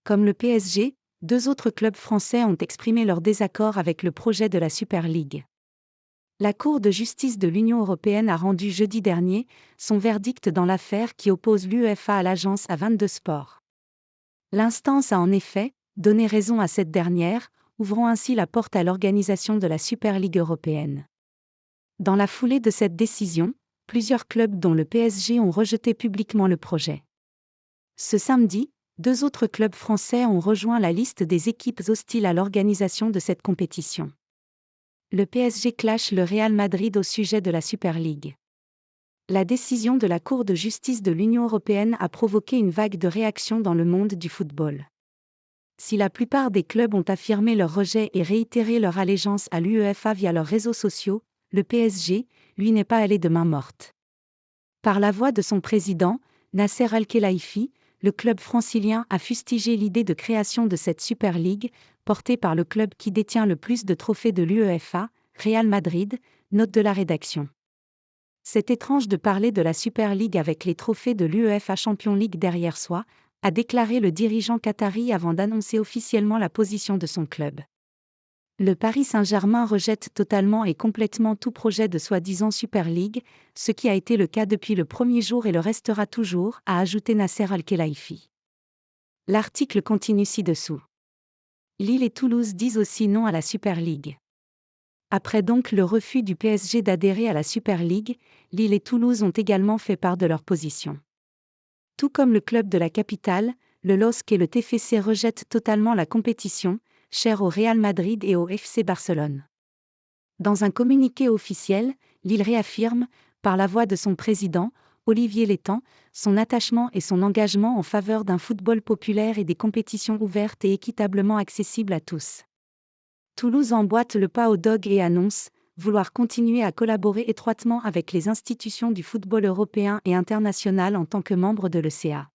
Comme le PSG, deux autres clubs français ont exprimé leur désaccord avec le projet de la Super League. La Cour de justice de l'Union européenne a rendu jeudi dernier son verdict dans l'affaire qui oppose l'UEFA à l'agence A22 Sport. L'instance a en effet donné raison à cette dernière, ouvrant ainsi la porte à l'organisation de la Super League européenne. Dans la foulée de cette décision, plusieurs clubs dont le PSG ont rejeté publiquement le projet. Ce samedi, deux autres clubs français ont rejoint la liste des équipes hostiles à l'organisation de cette compétition. Le PSG clash le Real Madrid au sujet de la Super League. La décision de la Cour de justice de l'Union européenne a provoqué une vague de réactions dans le monde du football. Si la plupart des clubs ont affirmé leur rejet et réitéré leur allégeance à l'UEFA via leurs réseaux sociaux, le PSG, lui, n'est pas allé de main morte. Par la voix de son président, Nasser Al-Khelaifi, le club francilien a fustigé l'idée de création de cette Super League, portée par le club qui détient le plus de trophées de l'UEFA, Real Madrid, note de la rédaction. C'est étrange de parler de la Super League avec les trophées de l'UEFA Champions League derrière soi, a déclaré le dirigeant qatari avant d'annoncer officiellement la position de son club. Le Paris Saint-Germain rejette totalement et complètement tout projet de soi-disant Super League, ce qui a été le cas depuis le premier jour et le restera toujours, a ajouté Nasser Al-Khelaifi. L'article continue ci-dessous. Lille et Toulouse disent aussi non à la Super League. Après donc le refus du PSG d'adhérer à la Super League, Lille et Toulouse ont également fait part de leur position. Tout comme le club de la capitale, le LOSC et le TFC rejettent totalement la compétition, chère au Real Madrid et au FC Barcelone. Dans un communiqué officiel, Lille réaffirme, par la voix de son président, Olivier Létang, son attachement et son engagement en faveur d'un football populaire et des compétitions ouvertes et équitablement accessibles à tous. Toulouse emboîte le pas au dog et annonce vouloir continuer à collaborer étroitement avec les institutions du football européen et international en tant que membre de l'ECA.